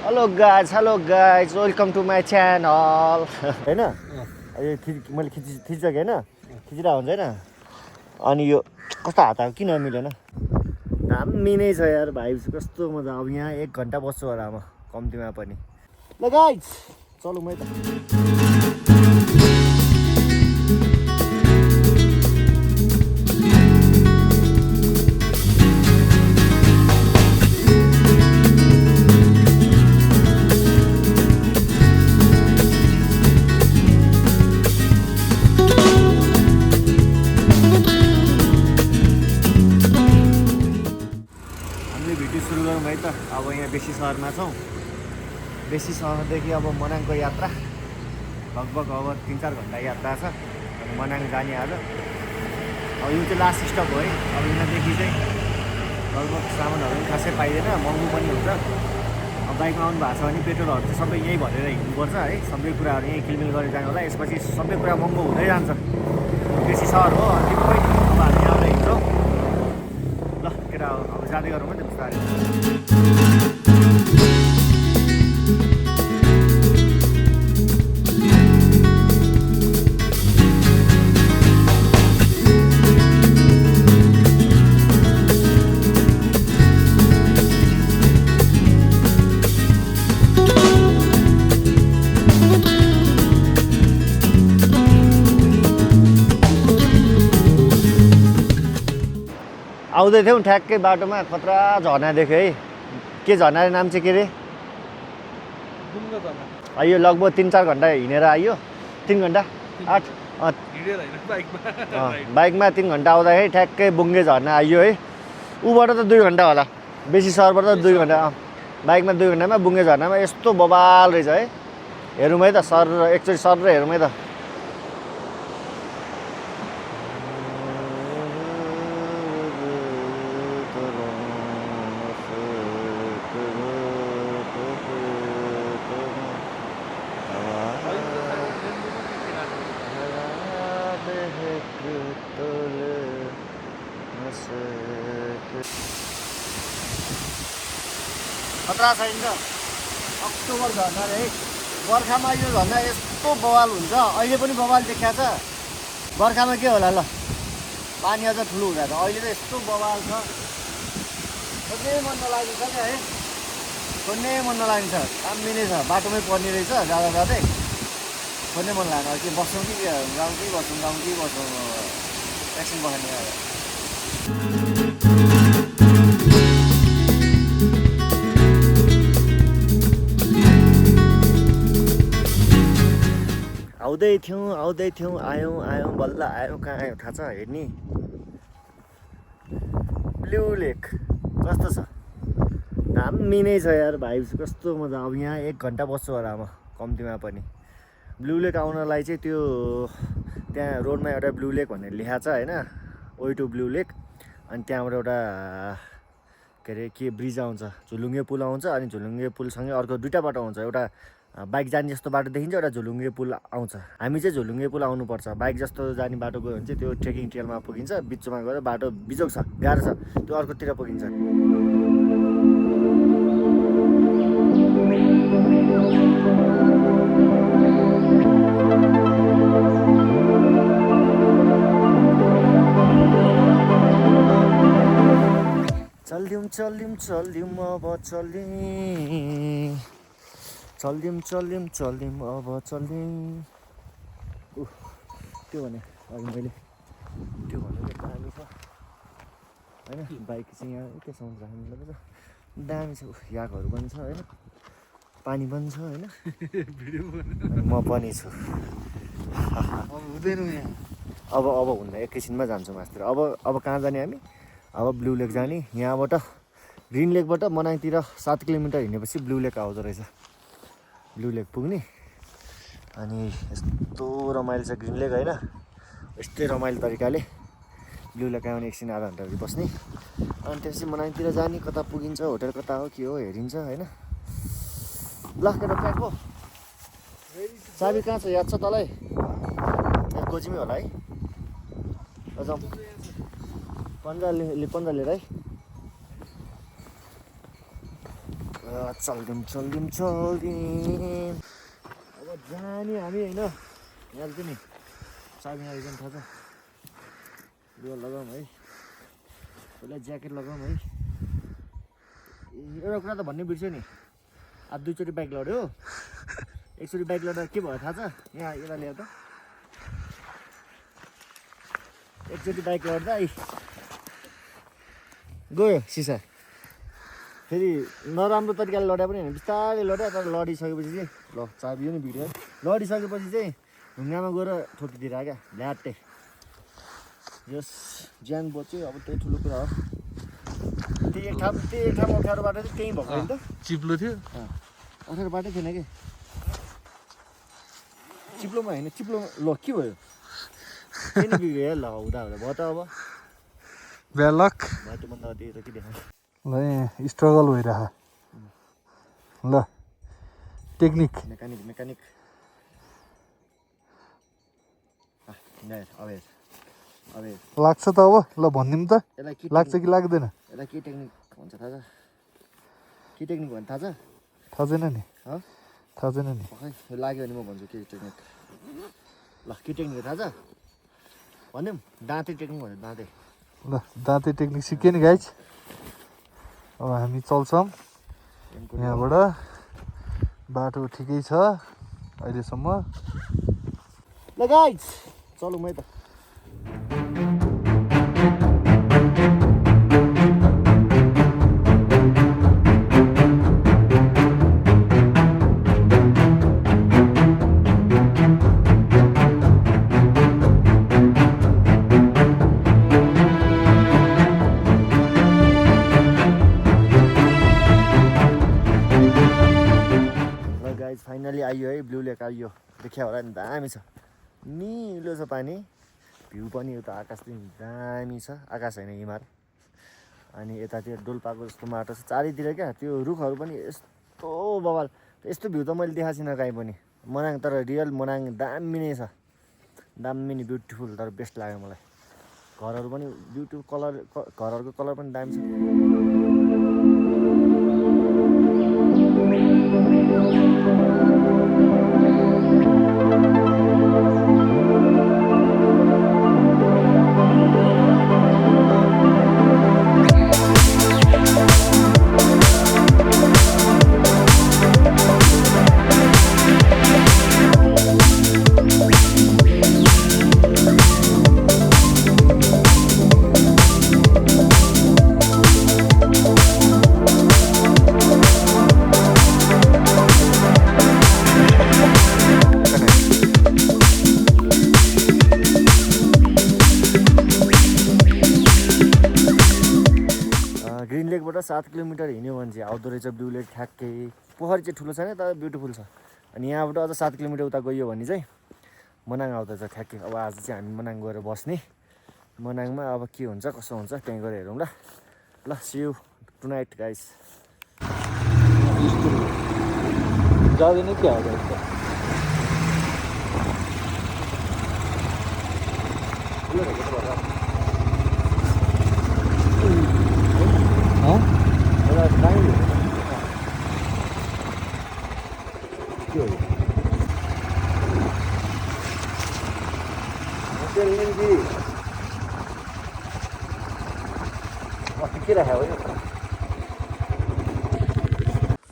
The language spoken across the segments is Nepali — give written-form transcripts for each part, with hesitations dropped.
hello guys welcome to my channel होइन यो मैले खिचिसकेँ होइन खिचिरहेको हुन्छ होइन अनि यो कस्तो हात आएको किन मिलेन दामी नै छ यार भाइ कस्तो मजा अब यहाँ 1 घन्टा बस्छु होला म कम्तीमा पनि ल गाइज चलौँ है त सुरु गरौँ है त अब यहाँ बेसी सहरमा छौँ बेसी सहरदेखि अब मनाङको यात्रा लगभग अब 3-4 घन्टा यात्रा छ अनि मनाङ जाने आज अब यो चाहिँ लास्ट स्टप हो है अब यहाँदेखि चाहिँ लगभग सामानहरू पनि खासै पाइँदैन महँगो पनि हुन्छ अब बाइकमा आउनु भएको छ भने पेट्रोलहरू चाहिँ सबै यहीँ भरेर हिँड्नुपर्छ है सबै कुराहरू यहीँ किलमिल गरेर जानु होला यसपछि सबै कुरा महँगो हुँदै जान्छ बेसी सहर हो अनि अब हामी आउँदै हिँड्छौँ ल केटा अब जाँदै गरौँ है त बिस्तारै आउँदै थियौँ ठ्याक्कै बाटोमा खतरा झर्ना देख्यो है के झर्नाको नाम चाहिँ के रे यो लगभग 3-4 घन्टा हिँडेर आइयो 3 घन्टा 8 बाइकमा 3 घन्टा आउँदाखेरि ठ्याक्कै बुङ्गे झर्ना आइयो है ऊबाट त 2 घन्टा होला बेसी सहरबाट त 2 घन्टा बाइकमा 2 घन्टामा बुङ्गे झर्नामा यस्तो बबाल रहेछ है हेरौँ है त सर एकचोटि सर र हेरौँ है त खतरा छैन अक्टोबर झर्ना रे है बर्खामा यो झर्ना यस्तो बवाल हुन्छ अहिले पनि बवाल देखाएको छ बर्खामा के होला ल पानी अझ ठुलो हुँदा त अहिले त यस्तो बवाल छ खोज्नै मन नलाग्ने छ क्या है खोज्नै मन नलाग्ने छ दामी नै छ बाटोमै पर्ने रहेछ जाँदा जाँदै खोज्नै मन लाग्यो के बस्छौँ कि गाउँ कि बस्छौँ एकछिन बस्ने आउँदै थियौँ आयौँ बल्ल आयौँ कहाँ आयो थाहा छ हेर्ने ब्लू लेक कस्तो छ दामी नै छ यार भाइ कस्तो मजा अब यहाँ 1 घन्टा बस्छु होला म कम्तीमा पनि ब्लू लेक आउनलाई चाहिँ त्यो त्यहाँ रोडमा एउटा ब्लू लेक भनेर लेखा छ होइन वे टु ब्लू लेक अनि त्यहाँबाट एउटा के अरे के ब्रिज आउँछ झुलुङ्गे पुल आउँछ अनि झुलुङ्गे पुलसँगै अर्को 2टा बाटो आउँछ एउटा बाइक जाने जस्तो बाटो देखिन्छ एउटा झुलुङ्गे पुल आउँछ हामी चाहिँ झुलुङ्गे पुल आउनुपर्छ बाइक जस्तो जाने बाटो गयो भने चाहिँ त्यो ट्रेकिङ ट्रेलमा पुगिन्छ बिचमा गएर बाटो बिजोग छ गाह्रो छ त्यो अर्कोतिर पुगिन्छ चल्यौँ अब चल्यौँ अब चल्यौँ त्यो भने अघि मैले त्यो भनेको दामी छ होइन बाइक चाहिँ यहाँ त्यो साउन्ड राख्नु पर्छ दामी छ यागहरू पनि छ होइन पानी पनि छ होइन म पनि छु हुँदैन यहाँ अब हुँदा एकैछिनमा जान्छौँ मास्तिर अब कहाँ जाने हामी अब ब्लू लेक जाने यहाँबाट ग्रिन लेकबाट मनाङतिर 7 किलोमिटर हिँडेपछि ब्लू लेक आउँदो रहेछ ब्लू लेक पुग्ने अनि यस्तो रमाइलो छ ग्रिन लेक होइन यस्तै रमाइलो तरिकाले ब्लू लेक आउने एकछिन आधा घन्टा बस्ने अनि त्यसपछि मनाङतिर जाने कता पुगिन्छ होटल कता हो के हो हेरिन्छ होइन ल केटा प्याक हो चाबी कहाँ छ याद छ तँलाई कोचिमै होला है जाउँ पन्जा लिएर है चल्दिउँ अब जाने हामी होइन यहाँ चाहिँ नि चाबी आइकन थाहा छ लुगा लगाऊँ है पहिला ज्याकेट लगाऊँ है एउटा कुरा त भन्ने बिर्स्यो नि अब 2 चोटि बाइक लड्यो एकचोटि बाइक लड्दा के भयो थाहा छ यहाँ यता ल्याउ त एकचोटि बाइक लड्दा गयो सिसा फेरि नराम्रो तरिकाले लड्या पनि होइन बिस्तारै लड्यो तर लडिसकेपछि चाहिँ ल चाबी यो नि भिडियो लडिसकेपछि चाहिँ ढुङ्गामा गएर ठोकिदिएर क्या ल्याटे यस ज्यान बच्यो अब त्यही ठुलो कुरा हो त्यही एक ठाउँ अप्ठ्यारो बाटो चाहिँ त्यहीँ भएको नि त चिप्लो थियो अप्ठ्यारो बाटो थिएन कि चिप्लोमा होइन चिप्लो ल के भयो किन बिग्रियो ल हुँदा भयो त अब ब्यालक बाटोभन्दा त्यही त के देखा ल यहाँ स्ट्रगल भइरह ल टेक्निक मेकानिक अब लाग्छ त अब ल भनिदिउँ त यसलाई के लाग्छ कि लाग्दैन यसलाई के टेक्निक भन्छ थाहा छ के टेक्निक भन्छ थाहा छ थाहा छैन नि थाहा छैन नि खै लाग्यो भने म भन्छु के टेक्निक ल के टेक्निक थाहा छ भनिदिउँ दाँते टेक्निक भन्छ दाँते ल दाँते टेक्निक सिक्यो नि गाइज अब हामी चल्छौँ यहाँबाट बाटो ठिकै छ अहिलेसम्म ल गाइज चलौँ है त फाइनली आइयो है ब्लू लेक आइयो देखिया होला नि दामी छ निलो छ पानी भ्यू पनि उता आकाश पनि दामी छ आकाश होइन हिमाल अनि यतातिर डोल्पाको जस्तो माटो छ चारैतिर क्या त्यो रुखहरू पनि यस्तो बवाल यस्तो भ्यू त मैले देखाएको छुइनँ कहीँ पनि मनाङ तर रियल मनाङ दामी नै छ दामी नै ब्युटिफुल तर बेस्ट लाग्यो मलाई घरहरू पनि ब्युटिफुल कलर घरहरूको कलर पनि दामी छ ग्रिन लेकबाट 7 किलोमिटर हिँड्यो भने चाहिँ आउँदो रहेछ ब्लू लेक ठ्याक्कै पोखरी चाहिँ ठुलो छैन तर ब्युटिफुल छ अनि यहाँबाट अझ 7 किलोमिटर उता गयो भने चाहिँ मनाङ आउँदैछ ठ्याक्कै अब आज चाहिँ हामी मनाङ गएर बस्ने मनाङमा अब के हुन्छ कसो हुन्छ त्यहीँ गएर हेरौँ ल सी यू टुनाइट गाइस जाँदैन क्या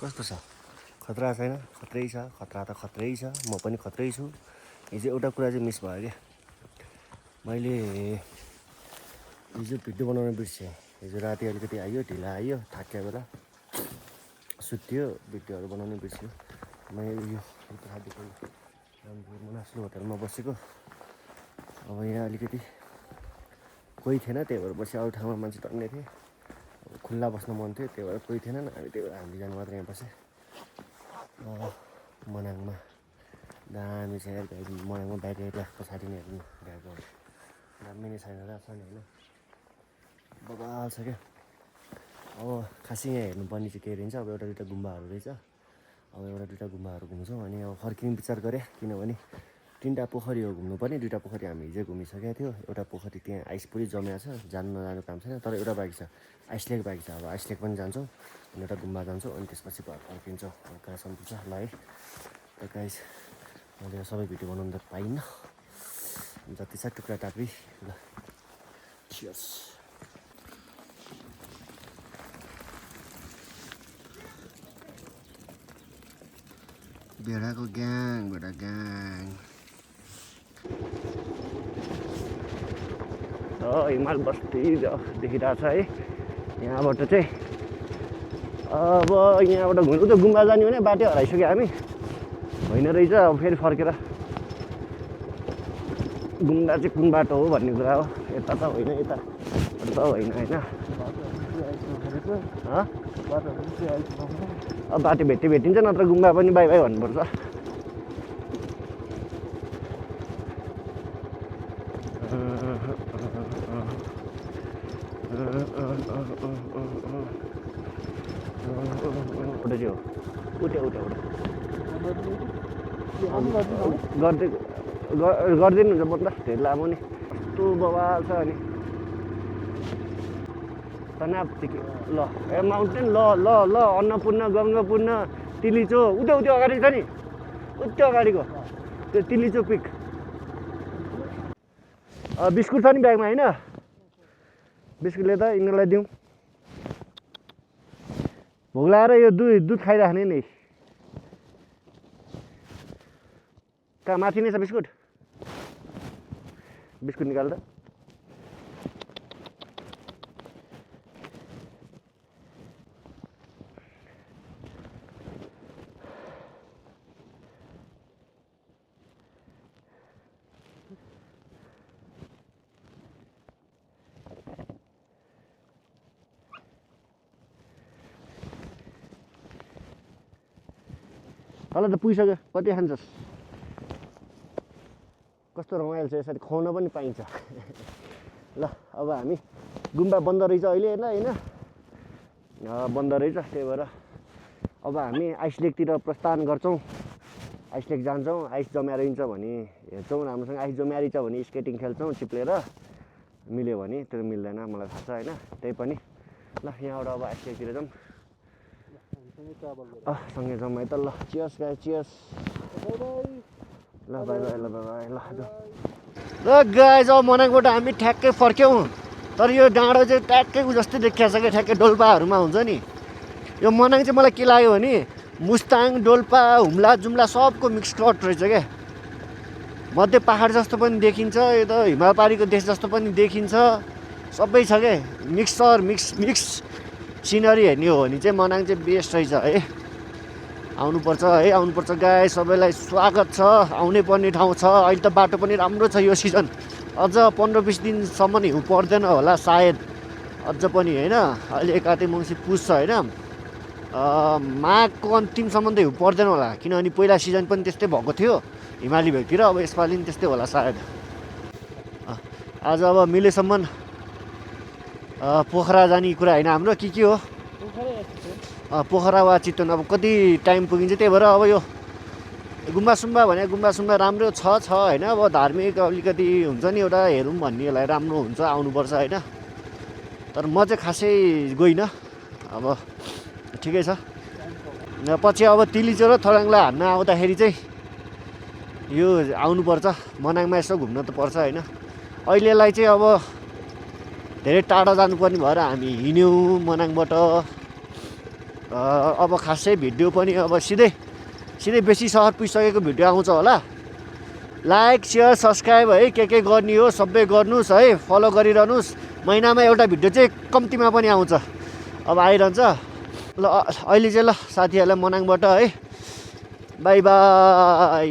कस्तो छ खतरा छैन खत्रै छ खतरा त खत्रै छ म पनि खत्रै छु हिजो एउटा कुरा चाहिँ मिस भयो क्या मैले हिजो भिडियो बनाउन बिर्सेँ हिजो राति अलिकति आइयो ढिला आइयो थाक्यो बेला सुत्यो भिडियोहरू बनाउनु बिर्स्यो मैले यो मनासलु होटलमा बसेको अब यहाँ अलिकति कोही थिएन त्यही भएर बसेँ अरू ठाउँमा मान्छे टन्ने थिएँ खुल्ला बस्न मन थियो त्यही भएर कोही थिएन हामी त्यही भएर हामी जानु मात्रै यहाँ बसेँ मनाङमा दामी छ मनाङमा ब्याक पछाडि नै हेर्नु भ्याएको दामी नै छैन र छ नि होइन बबाल छ क्या अब खासै यहाँ हेर्नुपर्ने चाहिँ के रहेछ अब एउटा दुइटा गुम्बाहरू रहेछ अब एउटा दुइटा गुम्बाहरू घुम्छौँ अनि अब फर्किने विचार गरेँ किनभने 3टा पोखरी हो घुम्नुपर्ने 2टा पोखरी हामी हिजो घुमिसकेको थियो एउटा पोखरी त्यहाँ आइस पुरै जमेको छ जानु नजानु काम छैन तर एउटा बाँकी छ आइस लेक बाँकी छ अब आइस लेक पनि जान्छौँ अनि एउटा गुम्बा जान्छौँ अनि त्यसपछि घर फर्किन्छौँ कहाँ सम्झिन्छ ल है त गाइस मैले सबै भिडियो बनाउनु त पाइनँ जति छ टुक्रा टाक्री ल चियर्स भेडाको ग्याङ हिमाल बस्ती देखिरहेको छ है यहाँबाट चाहिँ अब यहाँबाट उता गुम्बा जाने भने बाटो हराइसक्यो हामी होइन रहेछ अब फेरि फर्केर गुम्बा चाहिँ कुन बाटो हो भन्ने कुरा हो यता त होइन यता त होइन होइन अब बाटो भेटिन्छ नत्र गुम्बा पनि बाई बाई भन्नुपर्छ गरिदिनुहुन्छ म त धेरै लामो नि कस्तो बवाल छ अनि तनाव ल ए माउन्टेन ल ल ल अन्नपूर्ण गङ्गापूर्ण तिलिचो उता अगाडि छ नि उता अगाडिको त्यो तिलिचो पिक बिस्कुट छ नि ब्यागमा होइन बिस्कुटले त यिनीहरूलाई दिउँ भोक लगाएर यो दुध खाइराख्ने नि कहाँ माथि नै छ बिस्कुट बिस्कुट निकाल्दा होला त पुगिसक्यो कति खान्छस् कस्तो रमाइलो छ यसरी खुवाउन पनि पाइन्छ ल अब हामी गुम्बा बन्द रहेछ अहिले होइन बन्द रहेछ त्यही भएर अब हामी आइस लेकतिर प्रस्थान गर्छौँ आइस लेक जान्छौँ आइस जम्या रहन्छ भने हेर्छौँ राम्रोसँग आइस जम्या रहेछ भने स्केटिङ खेल्छौँ चिप्लेर मिल्यो भने त्यो मिल्दैन मलाई थाहा छ होइन त्यही पनि ल यहाँबाट अब आइस लेकतिर जाउँ सँगै जाउँ है त ल चियर्स गाइस चियर्स ल बाई बाई ल बाई बाई ल गाइस अब मनाङबाट हामी ठ्याक्कै फर्क्यौँ तर यो डाँडो चाहिँ ट्याक्कै जस्तै देखिएको छ क्या ठ्याक्कै डोल्पाहरूमा हुन्छ नि यो मनाङ चाहिँ मलाई के लाग्यो भने मुस्ताङ डोल्पा हुम्ला जुम्ला सबको मिक्स क्लट रहेछ क्या मध्य पहाड जस्तो पनि देखिन्छ यो त हिमालपारीको देश जस्तो पनि देखिन्छ सबै छ क्या मिक्स सिनरी हेर्ने हो भने चाहिँ मनाङ चाहिँ बेस्ट रहेछ है आउनुपर्छ गाई सबैलाई स्वागत छ आउनै पर्ने ठाउँ छ अहिले त बाटो पनि राम्रो छ यो सिजन अझ 15-20 दिनसम्म हिउँ पर्दैन होला सायद अझ पनि होइन अहिले एकाते मङ्सी पुस छ होइन माघको अन्तिमसम्म त हिउँ पर्दैन होला किनभने पहिला सिजन पनि त्यस्तै भएको थियो हिमाली भेगतिर अब यसपालि पनि त्यस्तै होला सायद आज अब मिलेसम्म पोखरा जाने कुरा होइन हाम्रो के हो पोखरा वा चितवन अब कति टाइम पुगिन्छ त्यही भएर अब यो गुम्बा सुम्बा राम्रो छ होइन अब धार्मिक अलिकति हुन्छ नि एउटा हेरौँ भन्नेलाई राम्रो हुन्छ आउनुपर्छ होइन तर म चाहिँ खासै गइनँ अब ठिकै छ पछि अब तिलिचो र थलाङलाई हान्न आउँदाखेरि चाहिँ यो आउनुपर्छ मनाङमा यसो घुम्न त पर्छ होइन अहिलेलाई चाहिँ अब धेरै टाढा जानुपर्ने भएर हामी हिँड्यौँ मनाङबाट अब खासै भिडियो पनि अब सिधै बेसी सहर पुगिसकेको भिडियो आउँछ होला लाइक सेयर सब्सक्राइब है के गर्ने हो सबै गर्नुहोस् है फलो गरिरहनुहोस् महिनामा एउटा भिडियो चाहिँ कम्तीमा पनि आउँछ अब आइरहन्छ ल अहिले चाहिँ ल साथीहरूलाई मनाङबाट है बाई बाई